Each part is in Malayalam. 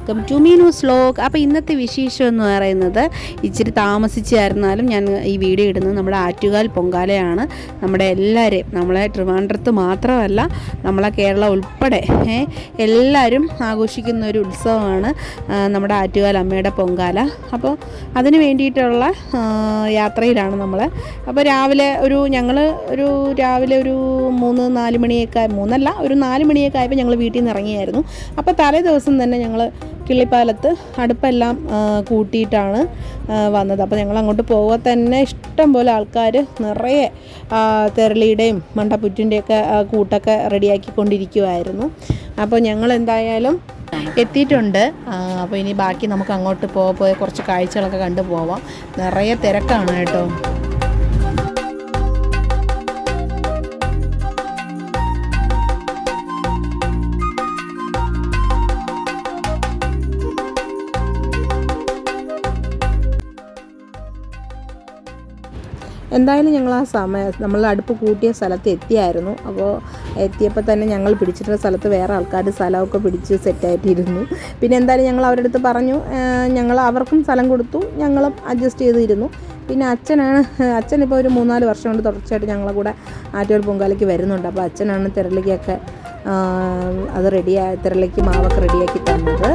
Welcome to Meenu's vlog. അപ്പോൾ ഇന്നത്തെ വിശേഷം എന്ന് പറയുന്നത് ഇച്ചിരി താമസിച്ചായിരുന്നാലും ഞാൻ ഈ വീഡിയോ ഇടുന്നത് നമ്മുടെ ആറ്റുകാൽ പൊങ്കാലയാണ്. നമ്മുടെ എല്ലാവരെയും, നമ്മളെ ട്രിവാൻഡ്രത്ത് മാത്രമല്ല നമ്മളെ കേരളം ഉൾപ്പെടെ എല്ലാവരും ആഘോഷിക്കുന്ന ഒരു ഉത്സവമാണ് നമ്മുടെ ആറ്റുകാൽ അമ്മയുടെ പൊങ്കാല. അപ്പോൾ അതിന് വേണ്ടിയിട്ടുള്ള യാത്രയിലാണ് നമ്മൾ. അപ്പോൾ ഞങ്ങൾ രാവിലെ ഒരു 3-4 മണിയൊക്കെ, 3 അല്ല, ഒരു 4 മണിയൊക്കെ ആയപ്പോൾ ഞങ്ങൾ വീട്ടിൽ നിന്ന് ഇറങ്ങിയായിരുന്നു. അപ്പോൾ തലേ ദിവസം തന്നെ ഞങ്ങൾ കിള്ളിപ്പാലത്ത് അടുപ്പെല്ലാം കൂട്ടിയിട്ടാണ് വന്നത്. അപ്പോൾ ഞങ്ങൾ അങ്ങോട്ട് പോകാൻ തന്നെ ഇഷ്ടം പോലെ ആൾക്കാർ നിറയെ തെരളിയുടെയും മണ്ടപ്പുറ്റിൻ്റെയൊക്കെ കൂട്ടൊക്കെ റെഡിയാക്കിക്കൊണ്ടിരിക്കുമായിരുന്നു. അപ്പോൾ ഞങ്ങൾ എന്തായാലും എത്തിയിട്ടുണ്ട്. അപ്പോൾ ഇനി ബാക്കി നമുക്ക് അങ്ങോട്ട് പോയി കുറച്ച് കാഴ്ചകളൊക്കെ കണ്ടു പോവാം. നിറയെ തിരക്കാണ് കേട്ടോ. എന്തായാലും ഞങ്ങൾ നമ്മൾ അടുപ്പ് കൂട്ടിയ സ്ഥലത്ത് എത്തിയായിരുന്നു. അപ്പോൾ എത്തിയപ്പോൾ തന്നെ ഞങ്ങൾ പിടിച്ചിട്ടുള്ള സ്ഥലത്ത് വേറെ ആൾക്കാർ സ്ഥലമൊക്കെ പിടിച്ച് സെറ്റായിട്ടിരുന്നു. പിന്നെ എന്തായാലും ഞങ്ങൾ അവരുടെ അടുത്ത് പറഞ്ഞു, ഞങ്ങൾ അവർക്കും സ്ഥലം കൊടുത്തു, ഞങ്ങളും അഡ്ജസ്റ്റ് ചെയ്തിരുന്നു. പിന്നെ അച്ഛനിപ്പോൾ ഒരു 3-4 വർഷം കൊണ്ട് തുടർച്ചയായിട്ട് ഞങ്ങളെ കൂടെ ആറ്റുകാൽ പൊങ്കാലയ്ക്ക് വരുന്നുണ്ട്. അപ്പോൾ അച്ഛനാണ് തിരളിക്കൊക്കെ തിരളിക്ക് മാവൊക്കെ റെഡിയാക്കി തന്നത്.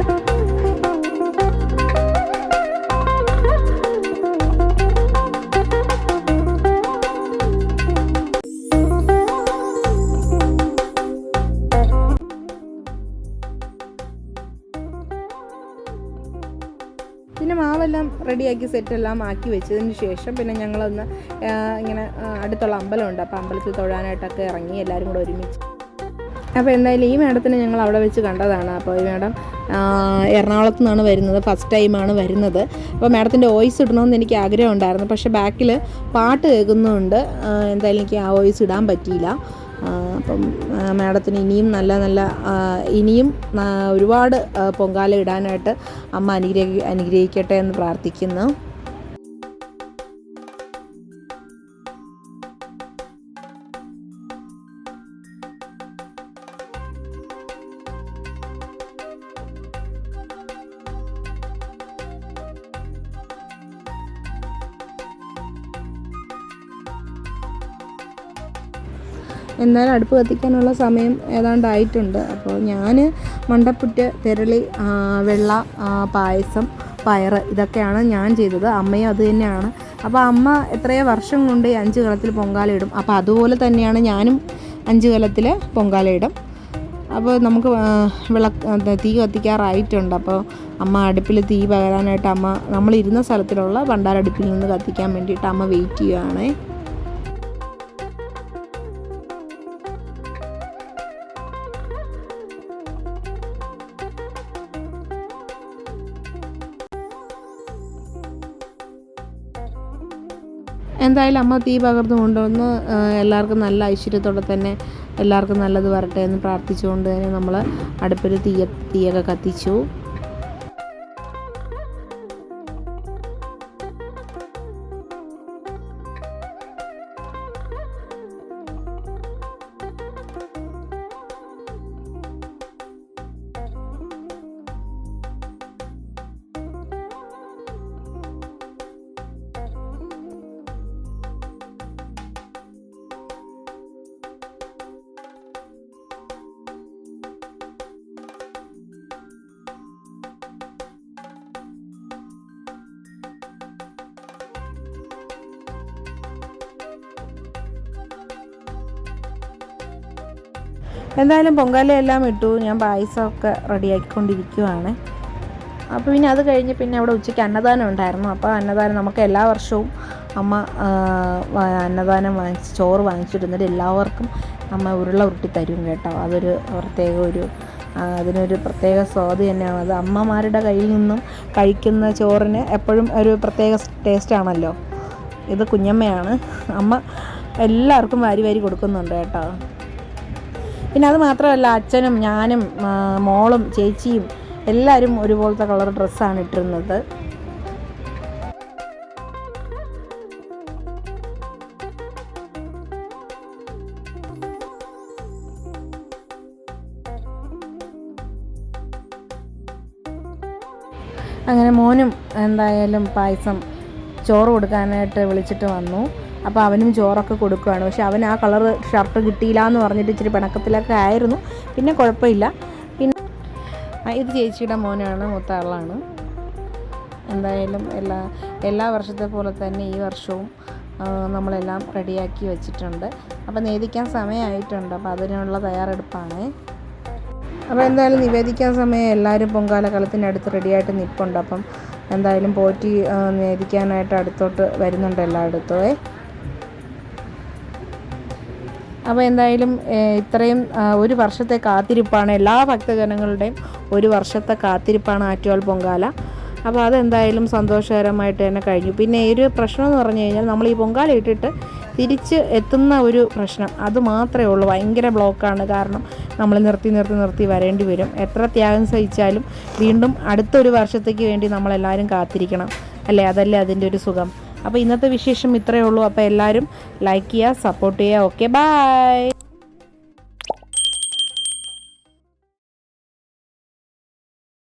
പിന്നെ മാവെല്ലാം റെഡിയാക്കി സെറ്റെല്ലാം ആക്കി വെച്ചതിന് ശേഷം പിന്നെ ഞങ്ങളൊന്ന് ഇങ്ങനെ അടുത്തുള്ള അമ്പലമുണ്ട്, അപ്പോൾ അമ്പലത്തിൽ തൊഴാനായിട്ടൊക്കെ ഇറങ്ങി എല്ലാവരും കൂടെ ഒരുമിച്ച്. അപ്പോൾ എന്തായാലും ഈ മാഡത്തിനെ ഞങ്ങൾ അവിടെ വെച്ച് കണ്ടതാണ്. അപ്പോൾ ഈ മാഡം എറണാകുളത്ത് നിന്നാണ് വരുന്നത്, ഫസ്റ്റ് ടൈമാണ് വരുന്നത്. അപ്പോൾ മാഡത്തിൻ്റെ വോയിസ് ഇടണമെന്ന് എനിക്ക് ആഗ്രഹം ഉണ്ടായിരുന്നു, പക്ഷേ ബാക്കിൽ പാട്ട് കേൾക്കുന്നുണ്ട്. എന്തായാലും എനിക്ക് ആ വോയിസ് ഇടാൻ പറ്റിയില്ല. അപ്പം മാഡത്തിന് ഇനിയും ഒരുപാട് പൊങ്കാല ഇടാനായിട്ട് അമ്മ അനുഗ്രഹിക്കട്ടെ എന്ന് പ്രാർത്ഥിക്കുന്നു. എന്നാലും അടുപ്പ് കത്തിക്കാനുള്ള സമയം ഏതാണ്ടായിട്ടുണ്ട്. അപ്പോൾ ഞാൻ മണ്ടപ്പുറ്റ്, തെരളി, വെള്ള, പായസം, പയറ് ഇതൊക്കെയാണ് ഞാൻ ചെയ്തത്. അമ്മയും അത് തന്നെയാണ്. അപ്പോൾ അമ്മ എത്രയോ വർഷം കൊണ്ട് 5 കലത്തിൽ പൊങ്കാല ഇടും. അപ്പോൾ അതുപോലെ തന്നെയാണ് ഞാനും 5 കലത്തിൽ പൊങ്കാല ഇടും. അപ്പോൾ നമുക്ക് തീ കത്തിക്കാറായിട്ടുണ്ട്. അപ്പോൾ അമ്മ അടുപ്പിൽ തീ പകരാനായിട്ട് നമ്മളിരുന്ന സ്ഥലത്തിലുള്ള പണ്ടാരടുപ്പിൽ നിന്ന് കത്തിക്കാൻ വേണ്ടിയിട്ട് അമ്മ വെയിറ്റ് ചെയ്യുകയാണേ. എന്തായാലും അമ്മ തീ പകർന്നു കൊണ്ടുവന്ന് എല്ലാവർക്കും നല്ല ഐശ്വര്യത്തോടെ തന്നെ എല്ലാവർക്കും നല്ലത് വരട്ടെ എന്ന് പ്രാർത്ഥിച്ചുകൊണ്ട് തന്നെ നമ്മൾ അടുപ്പിൽ തീയൊക്കെ കത്തിച്ചു. എന്തായാലും പൊങ്കാലയെല്ലാം ഇട്ടു. ഞാൻ പായസമൊക്കെ റെഡിയാക്കിക്കൊണ്ടിരിക്കുവാണ്. അപ്പോൾ പിന്നെ അത് കഴിഞ്ഞ് പിന്നെ അവിടെ ഉച്ചയ്ക്ക് അന്നദാനം ഉണ്ടായിരുന്നു. അപ്പോൾ അന്നദാനം നമുക്ക് എല്ലാ വർഷവും അമ്മ അന്നദാനം ചോറ് വാങ്ങിച്ചിരുന്നിട്ട് എല്ലാവർക്കും അമ്മ ഉരുട്ടി തരും കേട്ടോ. അതിനൊരു പ്രത്യേക സ്വാദ് തന്നെയാണ്. അത് അമ്മമാരുടെ കയ്യിൽ നിന്നും കഴിക്കുന്ന ചോറിന് എപ്പോഴും ഒരു പ്രത്യേക ടേസ്റ്റാണല്ലോ. ഇത് കുഞ്ഞമ്മയാണ്, അമ്മ എല്ലാവർക്കും വാരി കൊടുക്കുന്നുണ്ട് കേട്ടോ. പിന്നെ അത് മാത്രമല്ല, അച്ഛനും ഞാനും മോളും ചേച്ചിയും എല്ലാവരും ഒരുപോലത്തെ കളർ ഡ്രസ്സാണ് ഇട്ടിരുന്നത്. അങ്ങനെ മോനും എന്തായാലും പായസം ചോറ് കൊടുക്കാനായിട്ട് വിളിച്ചിട്ട് വന്നു. അപ്പോൾ അവനും ചോറൊക്കെ കൊടുക്കുകയാണ്. പക്ഷെ അവൻ ആ കളർ ഷർട്ട് കിട്ടിയില്ല എന്ന് പറഞ്ഞിട്ട് ഇച്ചിരി പിണക്കത്തിലൊക്കെ ആയിരുന്നു. പിന്നെ കുഴപ്പമില്ല. പിന്നെ ഇത് ചേച്ചിയുടെ മോനാണ്, മൂത്ത ആളാണ്. എന്തായാലും എല്ലാ വർഷത്തെ പോലെ തന്നെ ഈ വർഷവും നമ്മളെല്ലാം റെഡിയാക്കി വെച്ചിട്ടുണ്ട്. അപ്പോൾ നിവേദിക്കാൻ സമയമായിട്ടുണ്ട്. അപ്പോൾ അതിനുള്ള തയ്യാറെടുപ്പാണ്. അപ്പോൾ എന്തായാലും നിവേദിക്കാൻ സമയം എല്ലാവരും പൊങ്കാല കളത്തിനടുത്ത് റെഡിയായിട്ട് നിൽപ്പുണ്ട്. അപ്പം എന്തായാലും പോറ്റി നിവേദിക്കാനായിട്ട് അടുത്തോട്ട് വരുന്നുണ്ട് എല്ലായിടത്തും. അപ്പോൾ എന്തായാലും ഇത്രയും ഒരു വർഷത്തെ കാത്തിരിപ്പാണ്, എല്ലാ ഭക്തജനങ്ങളുടെയും ഒരു വർഷത്തെ കാത്തിരിപ്പാണ് ആറ്റുകാൽ പൊങ്കാല. അപ്പോൾ അതെന്തായാലും സന്തോഷകരമായിട്ട് തന്നെ കഴിഞ്ഞു. പിന്നെ ഒരു പ്രശ്നം എന്ന് പറഞ്ഞു കഴിഞ്ഞാൽ നമ്മൾ ഈ പൊങ്കാല ഇട്ടിട്ട് തിരിച്ച് എത്തുന്ന ഒരു പ്രശ്നം അത് മാത്രമേ ഉള്ളൂ. ഭയങ്കര ബ്ലോക്കാണ്. കാരണം നമ്മൾ നിർത്തി വരേണ്ടി വരും. എത്ര ത്യാഗം സഹിച്ചാലും വീണ്ടും അടുത്തൊരു വർഷത്തേക്ക് വേണ്ടി നമ്മളെല്ലാവരും കാത്തിരിക്കണം അല്ലേ? അതല്ലേ അതിൻ്റെ ഒരു സുഖം. അപ്പോൾ ഇന്നത്തെ വിശേഷം ഇത്രയേ ഉള്ളൂ. അപ്പോൾ എല്ലാവരും ലൈക്ക് ചെയ്യുക, സപ്പോർട്ട് ചെയ്യുക. Okay, by.